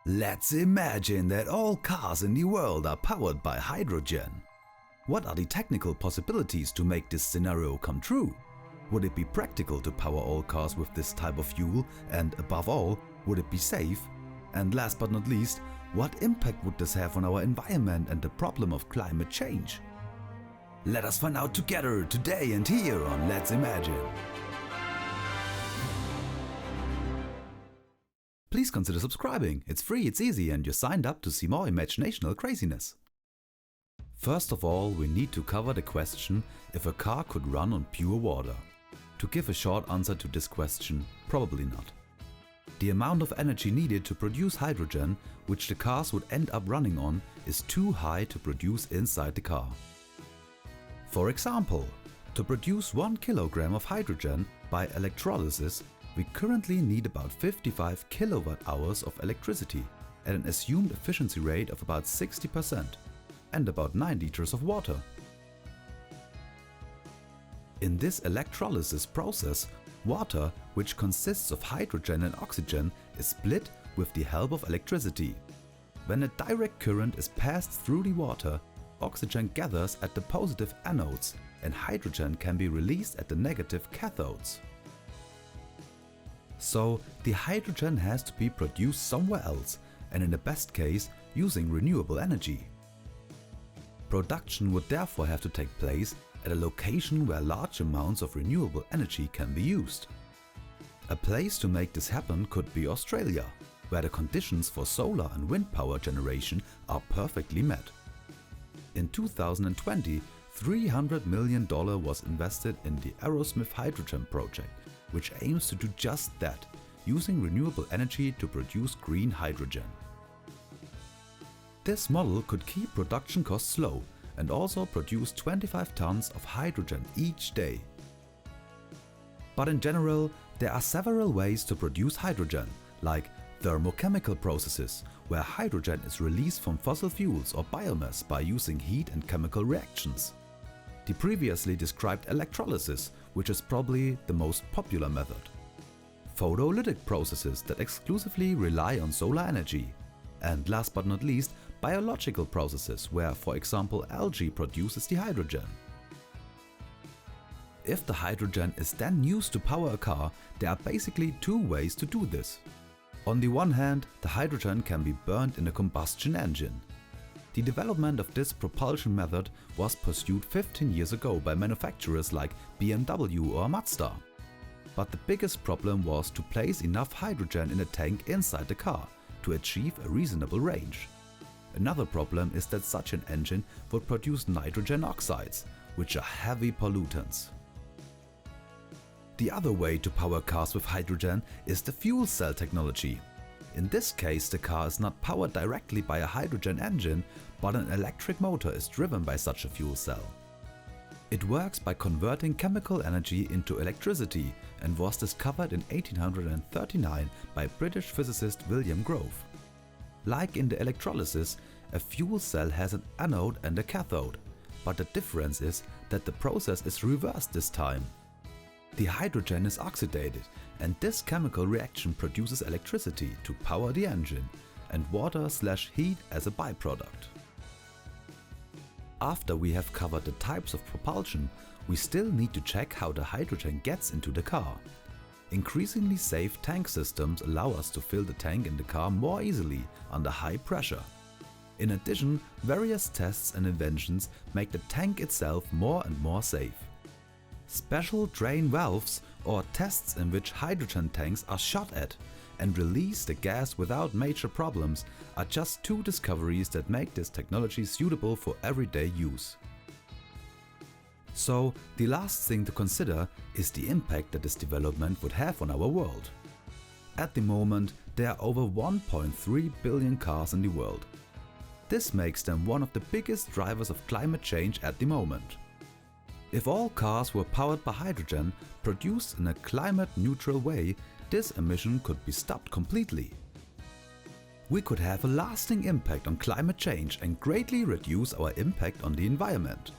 Let's imagine that all cars in the world are powered by hydrogen. What are the technical possibilities to make this scenario come true? Would it be practical to power all cars with this type of fuel, and above all, would it be safe? And last but not least, what impact would this have on our environment and the problem of climate change? Let us find out together today and here on Let's Imagine. Please consider subscribing. It's free, it's easy, and you're signed up to see more imaginational craziness. First of all, we need to cover the question if a car could run on pure water. To give a short answer to this question, probably not. The amount of energy needed to produce hydrogen, which the cars would end up running on, is too high to produce inside the car. For example, to produce 1 kilogram of hydrogen by electrolysis, we currently need about 55 kilowatt-hours of electricity at an assumed efficiency rate of about 60% and about 9 liters of water. In this electrolysis process, water, which consists of hydrogen and oxygen, is split with the help of electricity. When a direct current is passed through the water, oxygen gathers at the positive anodes and hydrogen can be released at the negative cathodes. So the hydrogen has to be produced somewhere else, and in the best case using renewable energy. Production would therefore have to take place at a location where large amounts of renewable energy can be used. A place to make this happen could be Australia, where the conditions for solar and wind power generation are perfectly met. In 2020, $300 million was invested in the Aerosmith Hydrogen project, which aims to do just that, using renewable energy to produce green hydrogen. This model could keep production costs low and also produce 25 tons of hydrogen each day. But in general, there are several ways to produce hydrogen, like thermochemical processes, where hydrogen is released from fossil fuels or biomass by using heat and chemical reactions. The previously described electrolysis, which is probably the most popular method. Photolytic processes that exclusively rely on solar energy. And last but not least, biological processes where, for example, algae produces the hydrogen. If the hydrogen is then used to power a car, there are basically two ways to do this. On the one hand, the hydrogen can be burned in a combustion engine. The development of this propulsion method was pursued 15 years ago by manufacturers like BMW or Mazda. But the biggest problem was to place enough hydrogen in a tank inside the car to achieve a reasonable range. Another problem is that such an engine would produce nitrogen oxides, which are heavy pollutants. The other way to power cars with hydrogen is the fuel cell technology. In this case, the car is not powered directly by a hydrogen engine, but an electric motor is driven by such a fuel cell. It works by converting chemical energy into electricity and was discovered in 1839 by British physicist William Grove. Like in the electrolysis, a fuel cell has an anode and a cathode, but the difference is that the process is reversed this time. The hydrogen is oxidated, and this chemical reaction produces electricity to power the engine and water/heat as a byproduct. After we have covered the types of propulsion, we still need to check how the hydrogen gets into the car. Increasingly safe tank systems allow us to fill the tank in the car more easily under high pressure. In addition, various tests and inventions make the tank itself more and more safe. Special drain valves, or tests in which hydrogen tanks are shot at and release the gas without major problems, are just two discoveries that make this technology suitable for everyday use. So, the last thing to consider is the impact that this development would have on our world. At the moment, there are over 1.3 billion cars in the world. This makes them one of the biggest drivers of climate change at the moment. If all cars were powered by hydrogen, produced in a climate-neutral way, this emission could be stopped completely. We could have a lasting impact on climate change and greatly reduce our impact on the environment.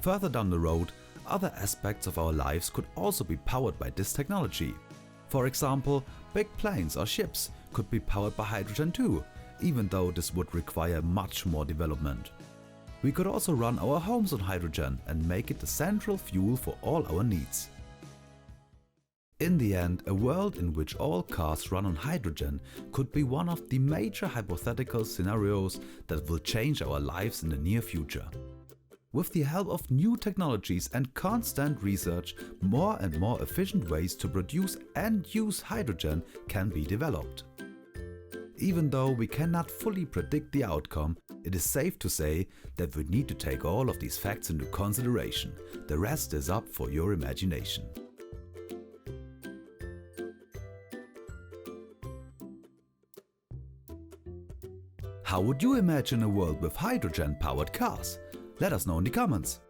Further down the road, other aspects of our lives could also be powered by this technology. For example, big planes or ships could be powered by hydrogen too, even though this would require much more development. We could also run our homes on hydrogen and make it the central fuel for all our needs. In the end, a world in which all cars run on hydrogen could be one of the major hypothetical scenarios that will change our lives in the near future. With the help of new technologies and constant research, more and more efficient ways to produce and use hydrogen can be developed. Even though we cannot fully predict the outcome, it is safe to say that we need to take all of these facts into consideration. The rest is up for your imagination. How would you imagine a world with hydrogen-powered cars? Let us know in the comments.